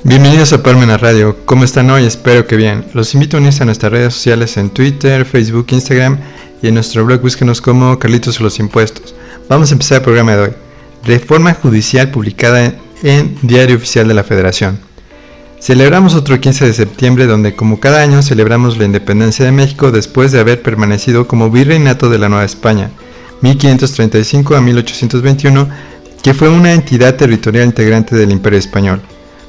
Bienvenidos a Parmenas Radio. ¿Cómo están hoy? Espero que bien. Los invito a unirse a nuestras redes sociales en Twitter, Facebook, Instagram y en nuestro blog búsquenos como Carlitos o los Impuestos. Vamos a empezar el programa de hoy. Reforma judicial publicada en Diario Oficial de la Federación. Celebramos otro 15 de septiembre donde, como cada año, celebramos la independencia de México después de haber permanecido como virreinato de la Nueva España, 1535 a 1821, que fue una entidad territorial integrante del Imperio Español.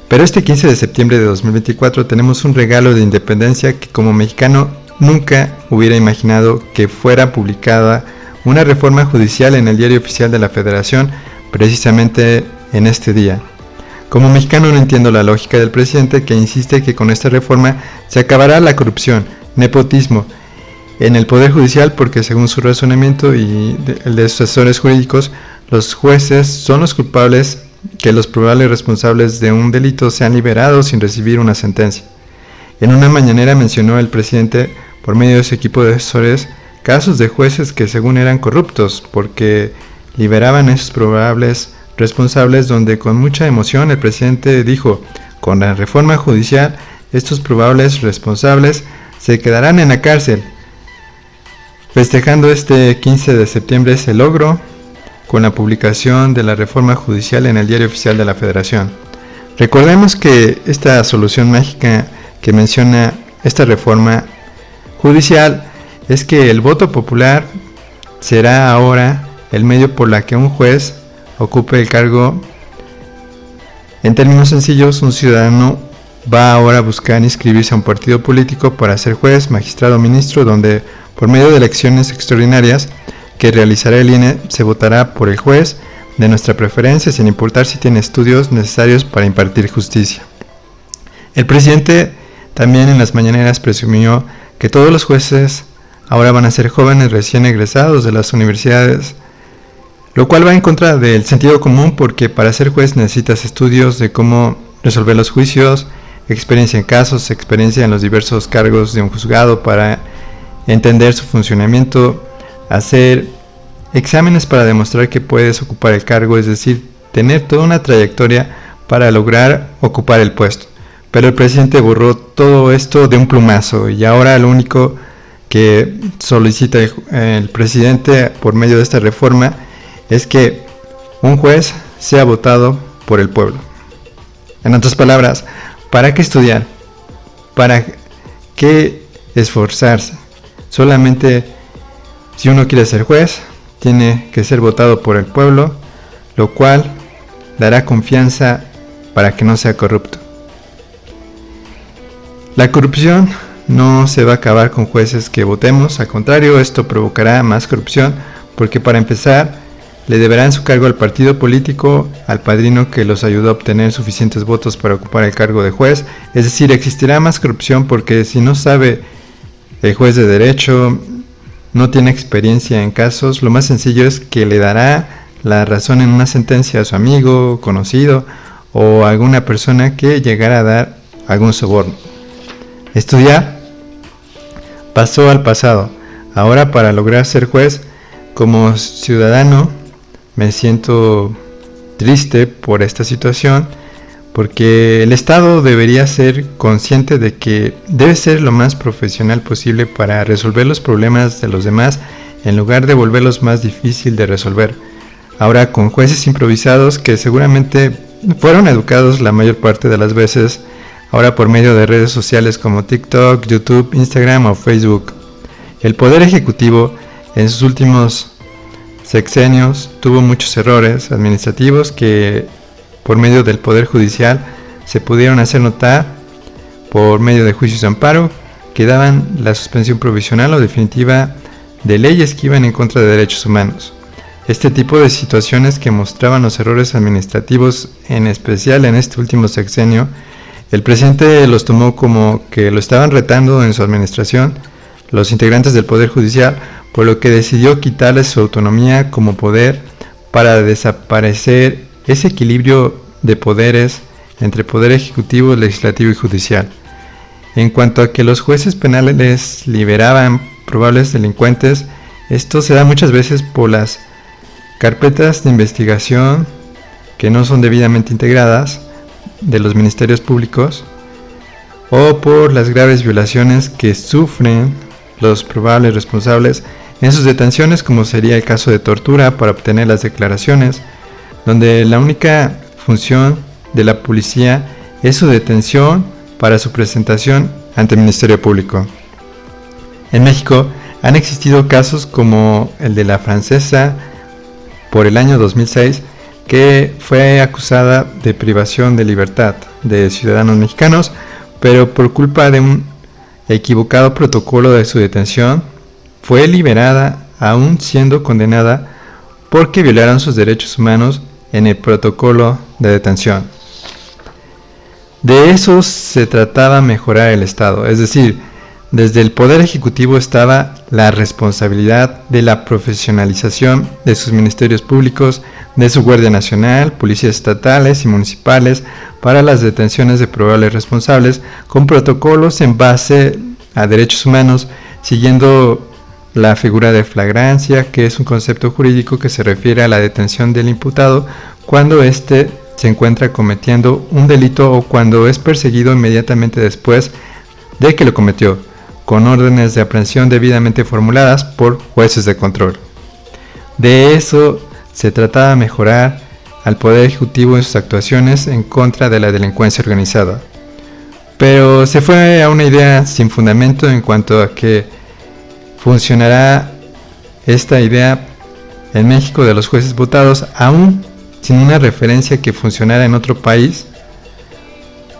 Pero este 15 de septiembre de 2024 tenemos un regalo de independencia que como mexicano nunca hubiera imaginado que fuera publicada una reforma judicial en el Diario Oficial de la Federación precisamente en este día. Como mexicano no entiendo la lógica del presidente que insiste que con esta reforma se acabará la corrupción, nepotismo en el Poder Judicial porque según su razonamiento y el de sus asesores jurídicos, los jueces son los culpables que los probables responsables de un delito sean liberados sin recibir una sentencia. En una mañanera mencionó el presidente, por medio de su equipo de asesores, casos de jueces que según eran corruptos, porque liberaban a esos probables responsables, donde con mucha emoción el presidente dijo, con la reforma judicial, estos probables responsables se quedarán en la cárcel. Festejando este 15 de septiembre ese logro, con la publicación de la reforma judicial en el Diario Oficial de la Federación. Recordemos que esta solución mágica que menciona esta reforma judicial es que el voto popular será ahora el medio por la que un juez ocupe el cargo. En términos sencillos, un ciudadano va ahora a buscar inscribirse a un partido político para ser juez, magistrado o ministro, donde por medio de elecciones extraordinarias que realizará el INE, se votará por el juez de nuestra preferencia sin importar si tiene estudios necesarios para impartir justicia. El presidente también en las mañaneras presumió que todos los jueces ahora van a ser jóvenes recién egresados de las universidades, lo cual va en contra del sentido común porque para ser juez necesitas estudios de cómo resolver los juicios, experiencia en casos, experiencia en los diversos cargos de un juzgado para entender su funcionamiento, hacer exámenes para demostrar que puedes ocupar el cargo, es decir, tener toda una trayectoria para lograr ocupar el puesto. Pero el presidente borró todo esto de un plumazo y ahora lo único que solicita el presidente por medio de esta reforma es que un juez sea votado por el pueblo. En otras palabras, ¿para qué estudiar? ¿Para qué esforzarse? Solamente si uno quiere ser juez, tiene que ser votado por el pueblo, lo cual dará confianza para que no sea corrupto. La corrupción no se va a acabar con jueces que votemos, al contrario, esto provocará más corrupción, porque para empezar, le deberán su cargo al partido político, al padrino que los ayudó a obtener suficientes votos para ocupar el cargo de juez, es decir, existirá más corrupción porque si no sabe el juez de derecho, no tiene experiencia en casos, lo más sencillo es que le dará la razón en una sentencia a su amigo, conocido o a alguna persona que llegara a dar algún soborno. Estudiar pasó al pasado. Ahora para lograr ser juez, como ciudadano, me siento triste por esta situación porque el Estado debería ser consciente de que debe ser lo más profesional posible para resolver los problemas de los demás en lugar de volverlos más difícil de resolver. Ahora con jueces improvisados que seguramente fueron educados la mayor parte de las veces, ahora por medio de redes sociales como TikTok, YouTube, Instagram o Facebook. El Poder Ejecutivo en sus últimos sexenios tuvo muchos errores administrativos que por medio del Poder Judicial se pudieron hacer notar por medio de juicios de amparo que daban la suspensión provisional o definitiva de leyes que iban en contra de derechos humanos. Este tipo de situaciones que mostraban los errores administrativos, en especial en este último sexenio, el presidente los tomó como que lo estaban retando en su administración los integrantes del Poder Judicial, por lo que decidió quitarles su autonomía como poder para desaparecer ese equilibrio de poderes entre poder ejecutivo, legislativo y judicial. En cuanto a que los jueces penales liberaban probables delincuentes, esto se da muchas veces por las carpetas de investigación que no son debidamente integradas, de los ministerios públicos o por las graves violaciones que sufren los probables responsables en sus detenciones, como sería el caso de tortura para obtener las declaraciones, donde la única función de la policía es su detención para su presentación ante el Ministerio Público. En México han existido casos como el de la francesa por el año 2006, que fue acusada de privación de libertad de ciudadanos mexicanos, pero por culpa de un equivocado protocolo de su detención, fue liberada aún siendo condenada porque violaron sus derechos humanos en el protocolo de detención. De eso se trataba mejorar el Estado, es decir, desde el Poder Ejecutivo estaba la responsabilidad de la profesionalización de sus ministerios públicos, de su Guardia Nacional, policías estatales y municipales para las detenciones de probables responsables con protocolos en base a derechos humanos, siguiendo la figura de flagrancia, que es un concepto jurídico que se refiere a la detención del imputado cuando éste se encuentra cometiendo un delito o cuando es perseguido inmediatamente después de que lo cometió, con órdenes de aprehensión debidamente formuladas por jueces de control. De eso se trataba de mejorar al Poder Ejecutivo en sus actuaciones en contra de la delincuencia organizada. Pero se fue a una idea sin fundamento en cuanto a que funcionará esta idea en México de los jueces votados, aún sin una referencia que funcionara en otro país,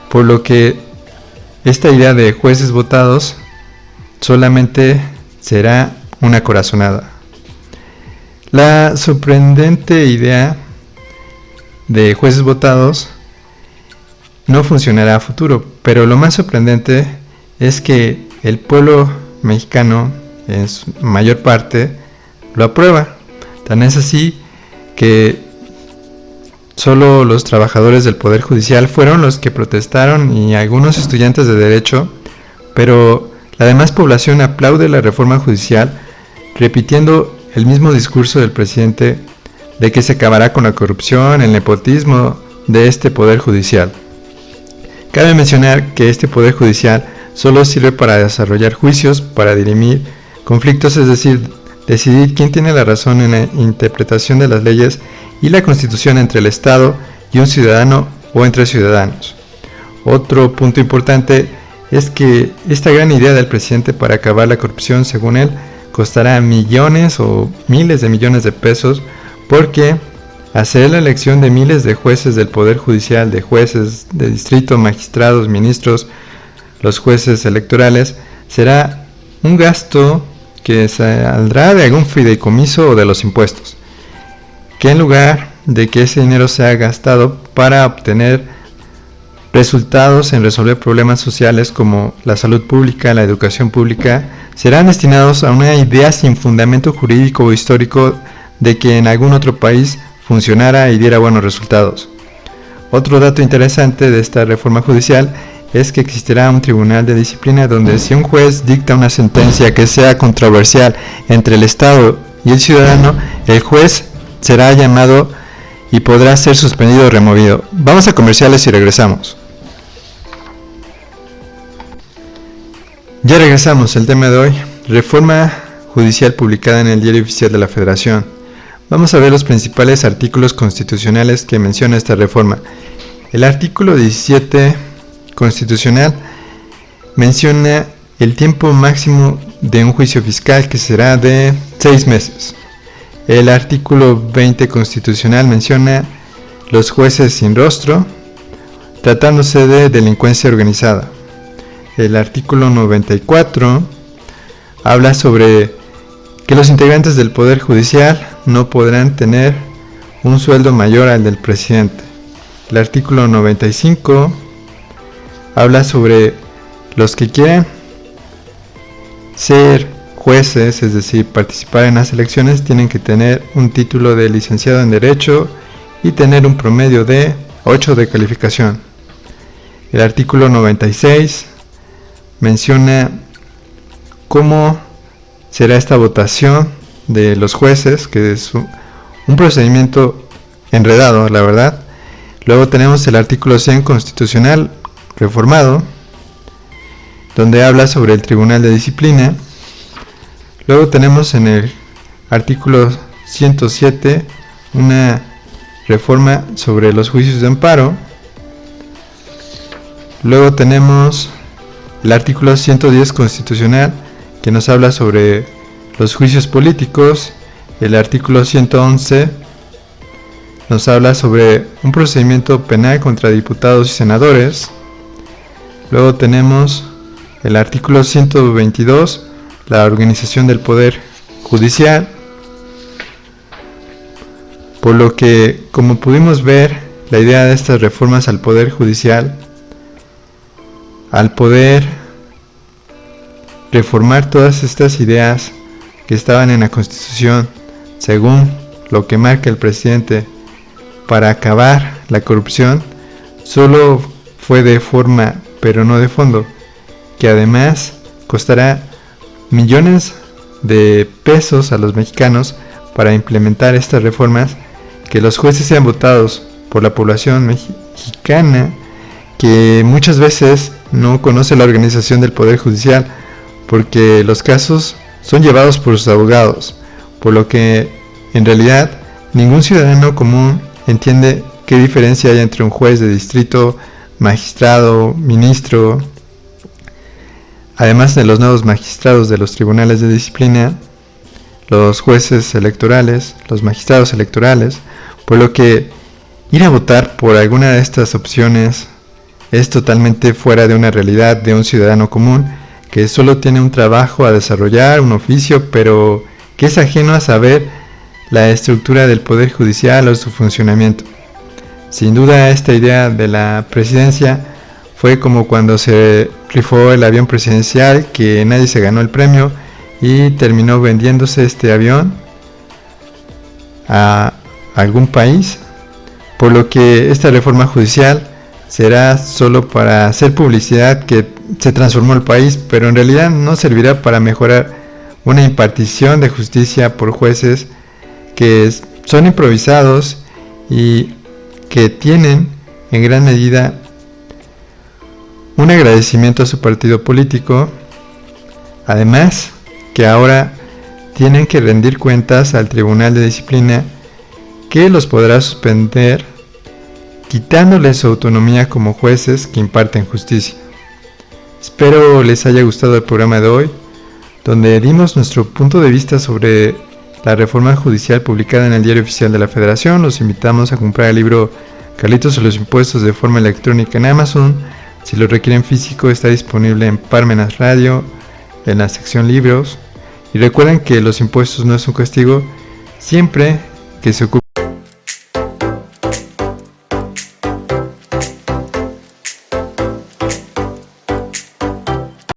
por lo que esta idea de jueces votados solamente será una corazonada. La sorprendente idea de jueces votados no funcionará a futuro, pero lo más sorprendente es que el pueblo mexicano en su mayor parte lo aprueba. Tan es así que solo los trabajadores del Poder Judicial fueron los que protestaron y algunos estudiantes de Derecho, pero la demás población aplaude la reforma judicial, repitiendo el mismo discurso del presidente de que se acabará con la corrupción, el nepotismo de este Poder Judicial. Cabe mencionar que este Poder Judicial solo sirve para desarrollar juicios, para dirimir conflictos, es decir, decidir quién tiene la razón en la interpretación de las leyes y la Constitución entre el Estado y un ciudadano o entre ciudadanos. Otro punto importante es que esta gran idea del presidente para acabar la corrupción, según él, costará millones o miles de millones de pesos, porque hacer la elección de miles de jueces del Poder Judicial, de jueces de distrito, magistrados, ministros, los jueces electorales, será un gasto que saldrá de algún fideicomiso o de los impuestos, que en lugar de que ese dinero sea gastado para obtener resultados en resolver problemas sociales como la salud pública, la educación pública, serán destinados a una idea sin fundamento jurídico o histórico de que en algún otro país funcionara y diera buenos resultados. Otro dato interesante de esta reforma judicial es que existirá un tribunal de disciplina donde si un juez dicta una sentencia que sea controversial entre el Estado y el ciudadano, el juez será llamado y podrá ser suspendido o removido. Vamos a comerciales y regresamos. Ya regresamos. El tema de hoy: reforma judicial publicada en el Diario Oficial de la Federación. Vamos a ver los principales artículos constitucionales que menciona esta reforma. El artículo 17 constitucional menciona el tiempo máximo de un juicio fiscal, que será de 6 meses. El artículo 20 constitucional menciona los jueces sin rostro, tratándose de delincuencia organizada. El artículo 94 habla sobre que los integrantes del Poder Judicial no podrán tener un sueldo mayor al del presidente. El artículo 95 habla sobre los que quieran ser jueces, es decir, participar en las elecciones, tienen que tener un título de licenciado en Derecho y tener un promedio de 8 de calificación. El artículo 96 menciona cómo será esta votación de los jueces, que es un procedimiento enredado, la verdad. Luego tenemos el artículo 100 constitucional reformado, donde habla sobre el Tribunal de Disciplina. Luego tenemos en el artículo 107 una reforma sobre los juicios de amparo. Luego tenemos el artículo 110 constitucional, que nos habla sobre los juicios políticos. El artículo 111 nos habla sobre un procedimiento penal contra diputados y senadores. Luego tenemos el artículo 122, la organización del Poder Judicial. Por lo que, como pudimos ver, la idea de estas reformas al Poder Judicial, al poder reformar todas estas ideas que estaban en la Constitución, según lo que marca el presidente, para acabar la corrupción, solo fue de forma, pero no de fondo, que además costará millones de pesos a los mexicanos para implementar estas reformas, que los jueces sean votados por la población mexicana, que muchas veces no conoce la organización del Poder Judicial, porque los casos son llevados por sus abogados, por lo que en realidad ningún ciudadano común entiende qué diferencia hay entre un juez de distrito, magistrado, ministro. Además de los nuevos magistrados de los tribunales de disciplina, los jueces electorales, los magistrados electorales, por lo que ir a votar por alguna de estas opciones es totalmente fuera de una realidad de un ciudadano común que solo tiene un trabajo a desarrollar, un oficio, pero que es ajeno a saber la estructura del Poder Judicial o su funcionamiento. Sin duda, esta idea de la presidencia fue como cuando se rifó el avión presidencial, que nadie se ganó el premio y terminó vendiéndose este avión a algún país, por lo que esta reforma judicial será solo para hacer publicidad que se transformó el país, pero en realidad no servirá para mejorar una impartición de justicia por jueces que son improvisados y que tienen en gran medida un agradecimiento a su partido político, además que ahora tienen que rendir cuentas al Tribunal de Disciplina, que los podrá suspender quitándoles su autonomía como jueces que imparten justicia. Espero les haya gustado el programa de hoy, donde dimos nuestro punto de vista sobre la reforma judicial publicada en el Diario Oficial de la Federación. Los invitamos a comprar el libro Carlitos y los impuestos de forma electrónica en Amazon. Si lo requieren físico, está disponible en Parmenas Radio, en la sección libros. Y recuerden que los impuestos no es un castigo, siempre que se ocupe